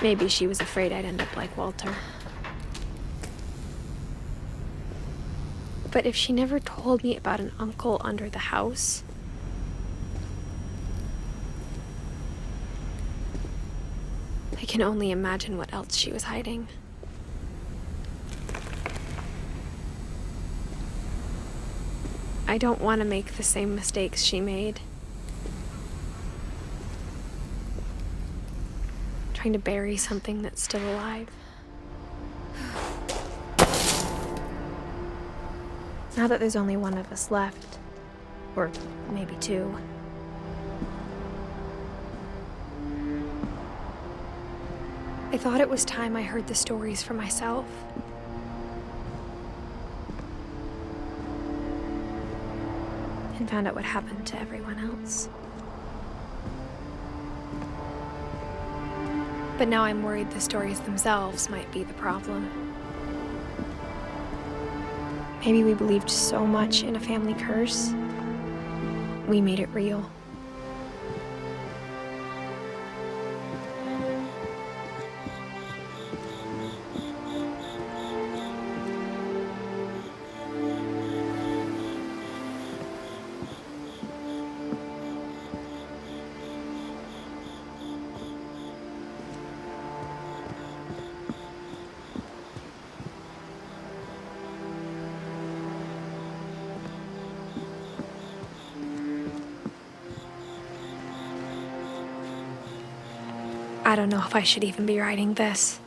Maybe she was afraid I'd end up like Walter. But if she never told me about an uncle under the house, I can only imagine what else she was hiding. I don't want to make the same mistakes she made. Trying to bury something that's still alive. Now that there's only one of us left, or maybe two, I thought it was time I heard the stories for myself. And found out what happened to everyone else. But now I'm worried the stories themselves might be the problem. Maybe we believed so much in a family curse, we made it real. I don't know if I should even be writing this.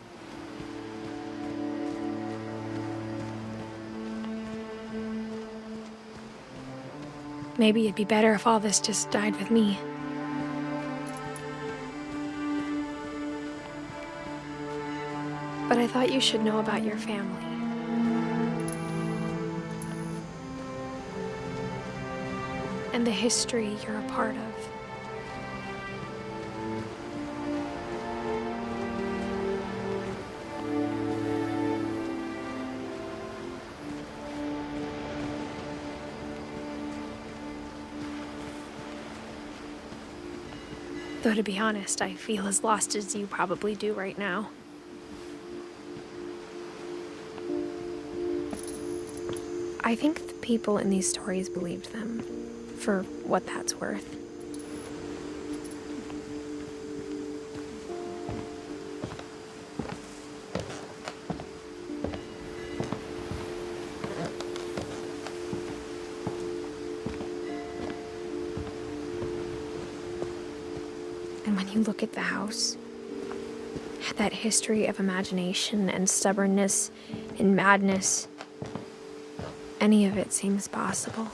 Maybe it'd be better if all this just died with me. But I thought you should know about your family. And the history you're a part of. Though to be honest, I feel as lost as you probably do right now. I think the people in these stories believed them, for what that's worth. And when you look at the house, that history of imagination and stubbornness and madness, any of it seems possible.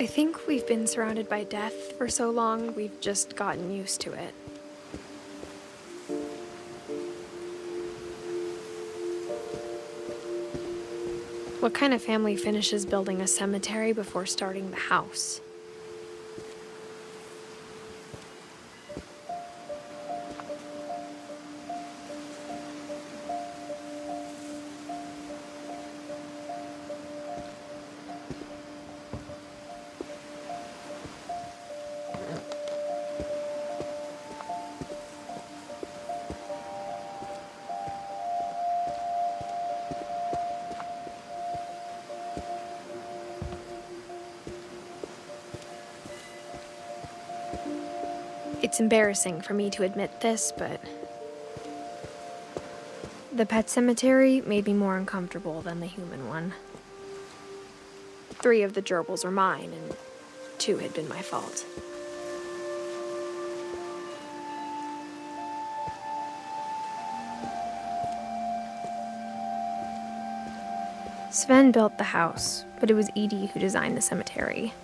I think we've been surrounded by death for so long, we've just gotten used to it. What kind of family finishes building a cemetery before starting the house? It's embarrassing for me to admit this, but the pet cemetery made me more uncomfortable than the human one. 3 of the gerbils are mine, and 2 had been my fault. Sven built the house, but it was Edie who designed the cemetery.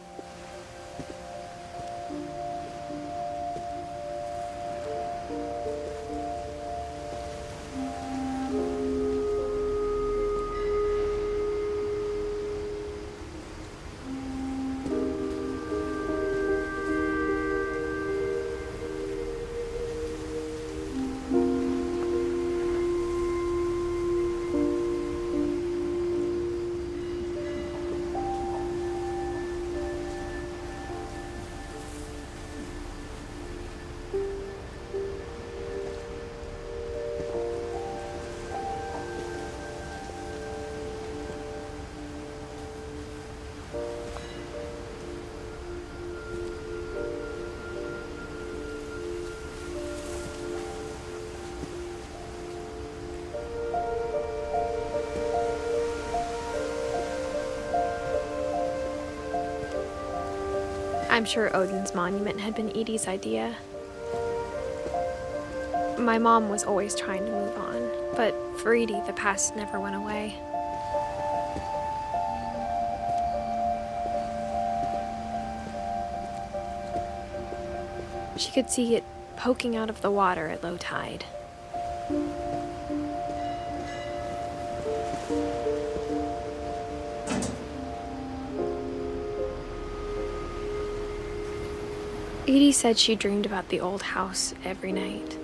I'm sure Odin's monument had been Edie's idea. My mom was always trying to move on, but for Edie, the past never went away. She could see it poking out of the water at low tide. Edie said she dreamed about the old house every night.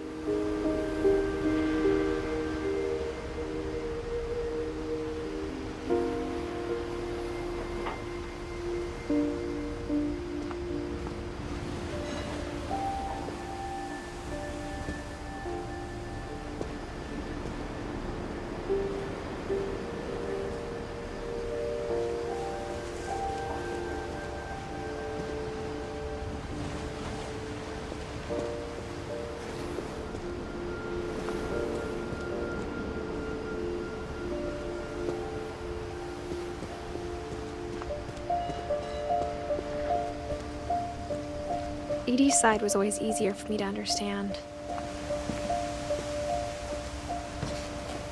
Edie's side was always easier for me to understand.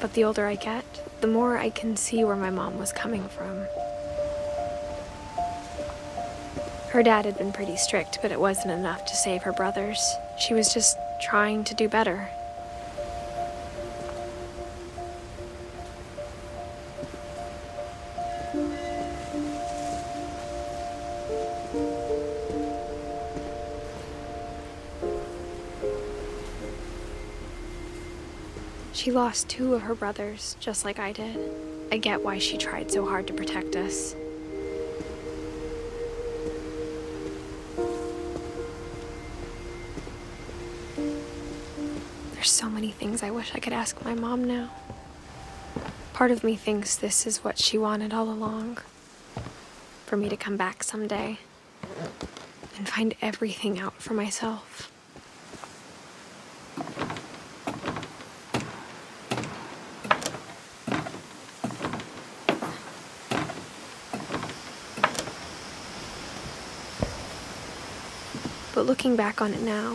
But the older I get, the more I can see where my mom was coming from. Her dad had been pretty strict, but it wasn't enough to save her brothers. She was just trying to do better. She lost 2 of her brothers, just like I did. I get why she tried so hard to protect us. There's so many things I wish I could ask my mom now. Part of me thinks this is what she wanted all along. For me to come back someday and find everything out for myself. But looking back on it now,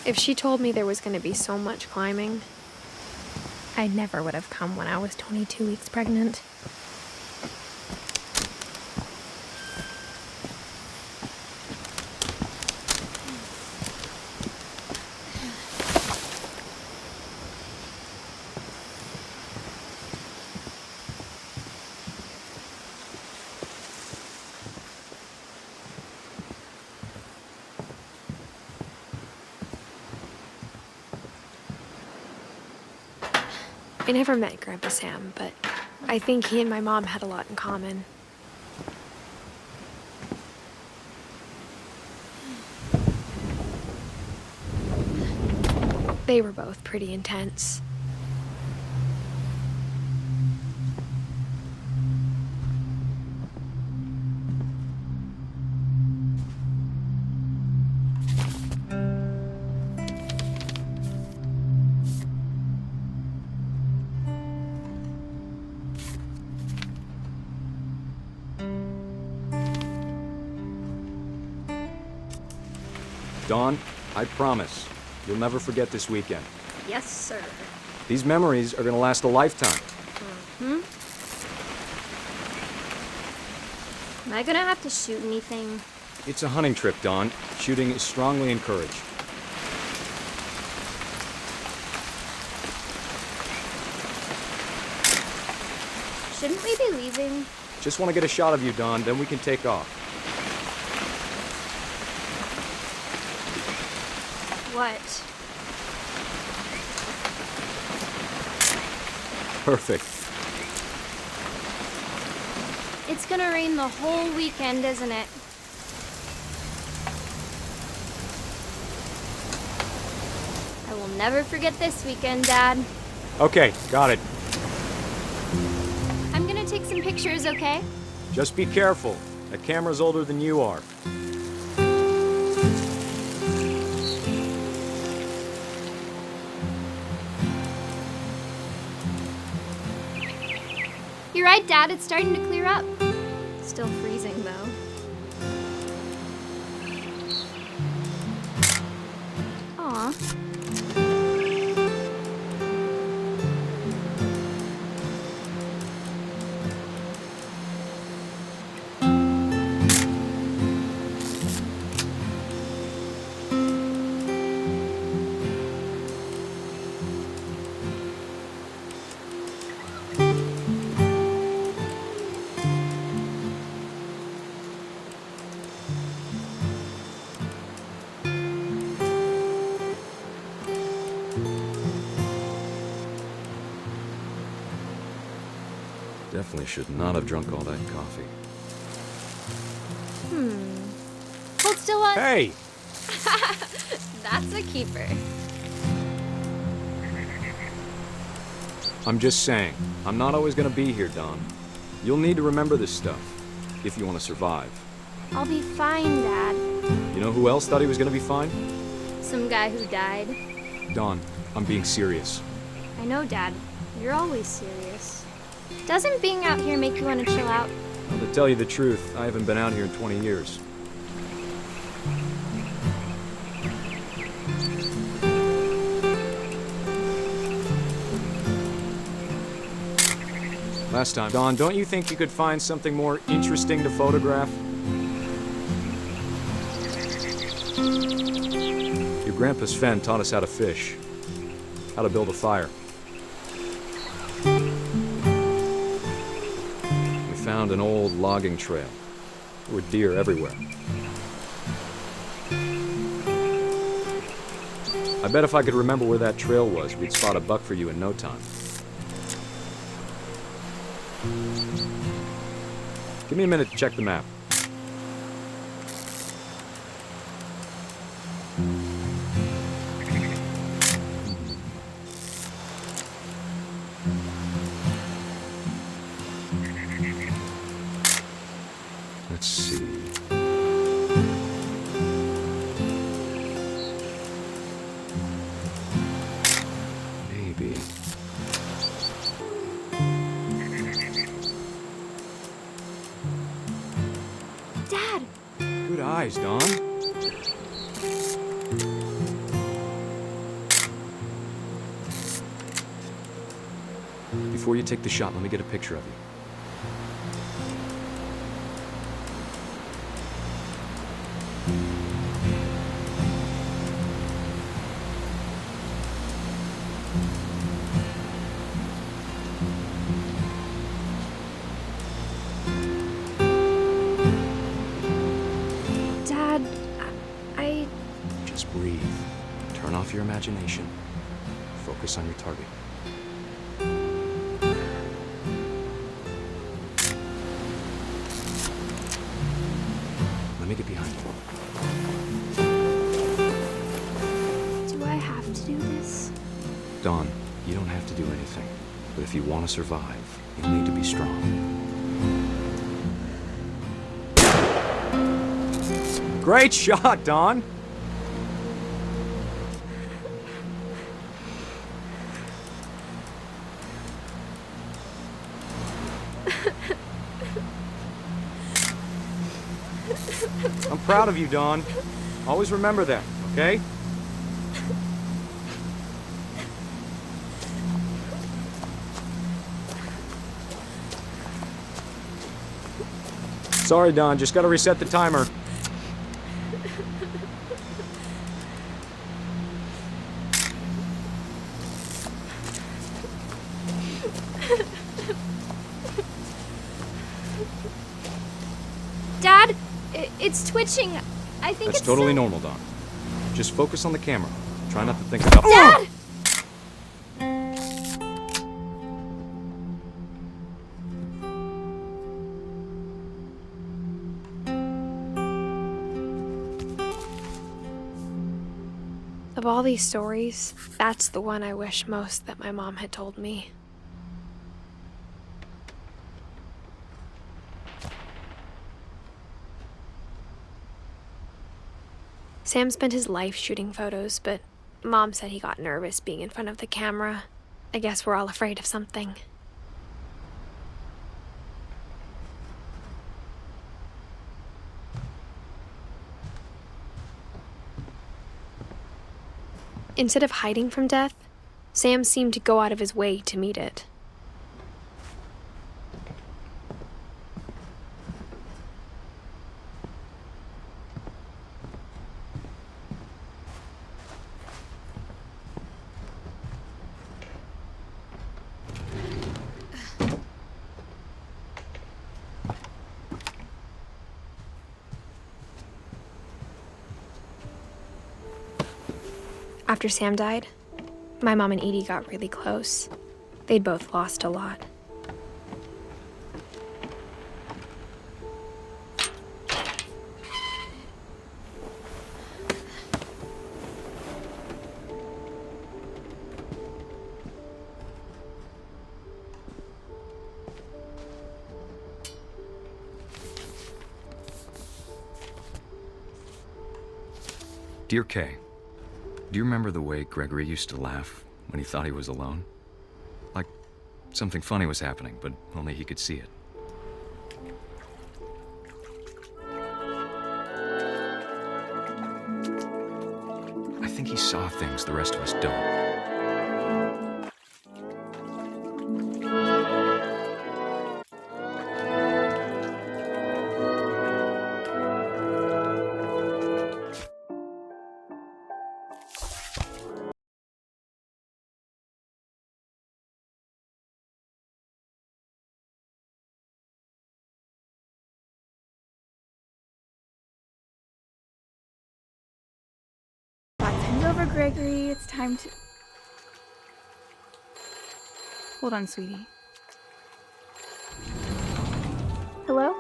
if she told me there was going to be so much climbing, I never would have come when I was 22 weeks pregnant. I never met Grandpa Sam, but I think he and my mom had a lot in common. They were both pretty intense. Dawn, I promise, you'll never forget this weekend. Yes, sir. These memories are gonna last a lifetime. Am I gonna have to shoot anything? It's a hunting trip, Dawn. Shooting is strongly encouraged. Shouldn't we be leaving? Just want to get a shot of you, Dawn, then we can take off. What? Perfect. It's gonna rain the whole weekend, isn't it? I will never forget this weekend, Dad. Okay, got it. I'm gonna take some pictures, okay? Just be careful. That camera's older than you are. You're right, Dad. It's starting to clear up. Still freezing, though. Aw. Definitely should not have drunk all that coffee. Hold still, what? Hey! That's a keeper. I'm just saying, I'm not always gonna be here, Don. You'll need to remember this stuff, if you want to survive. I'll be fine, Dad. You know who else thought he was gonna be fine? Some guy who died. Don, I'm being serious. I know, Dad. You're always serious. Doesn't being out here make you want to chill out? Well, to tell you the truth, I haven't been out here in 20 years. Last time. Don, don't you think you could find something more interesting to photograph? Your grandpa's Fen taught us how to fish, how to build a fire. We found an old logging trail. There were deer everywhere. I bet if I could remember where that trail was, we'd spot a buck for you in no time. Give me a minute to check the map. Let's see. Maybe. Dad! Good eyes, Don. Before you take the shot, let me get a picture of you. Dad, I... Just breathe. Turn off your imagination. Focus on your target. Let me get behind you. Do I have to do this? Dawn, you don't have to do anything. But if you want to survive, you'll need to be strong. Great shot, Dawn! I'm proud of you, Dawn. Always remember that, okay? Sorry, Dawn. Just gotta reset the timer. Dad, it's twitching. I think That's it's totally so- normal, Dawn. Just focus on the camera. Try not to think about... Dad! Of all these stories, that's the one I wish most that my mom had told me. Sam spent his life shooting photos, but Mom said he got nervous being in front of the camera. I guess we're all afraid of something. Instead of hiding from death, Sam seemed to go out of his way to meet it. After Sam died, my mom and Edie got really close. They'd both lost a lot. Dear Kay, do you remember the way Gregory used to laugh when he thought he was alone? Like something funny was happening, but only he could see it. I think he saw things the rest of us don't. Time's over, Gregory. It's time to... Hold on, sweetie. Hello?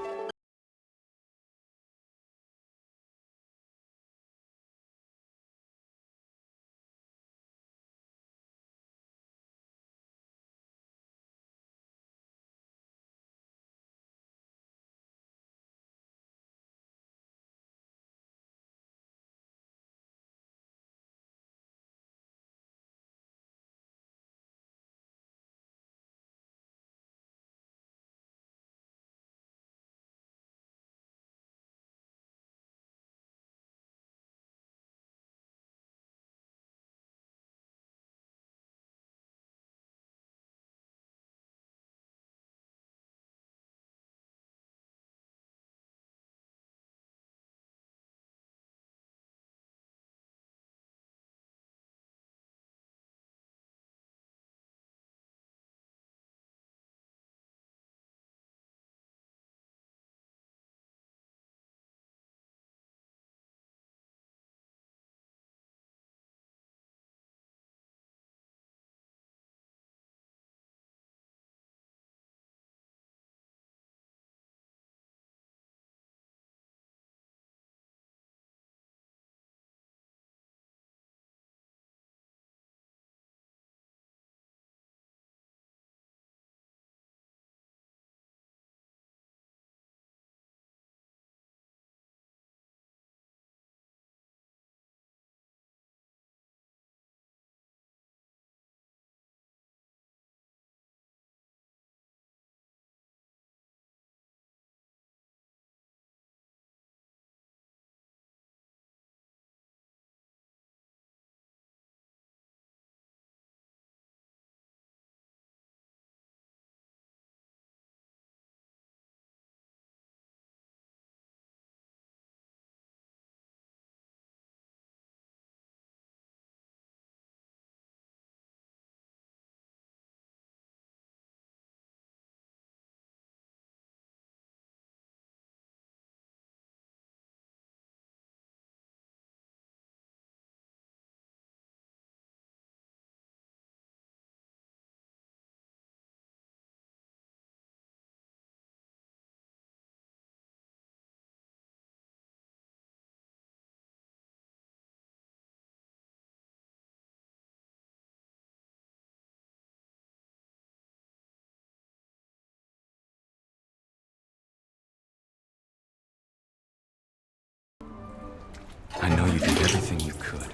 I know you did everything you could.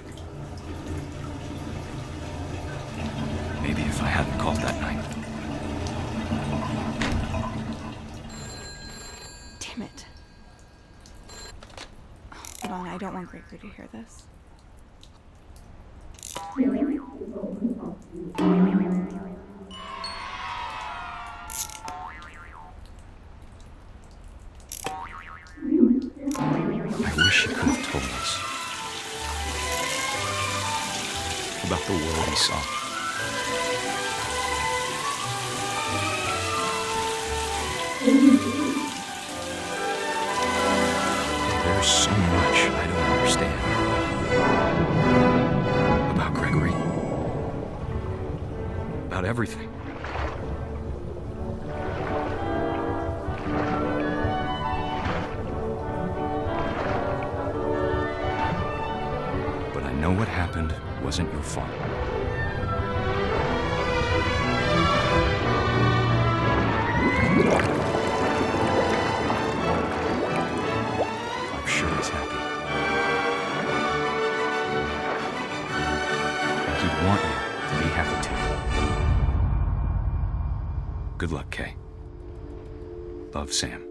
Maybe if I hadn't called that night. Damn it. Hold on, I don't want Gregory to hear this. saw. There's so much I don't understand about Gregory. About everything. But I know what happened wasn't your fault. I'm sure he's happy. And he'd want you to be happy too. Good luck, Kay. Love, Sam.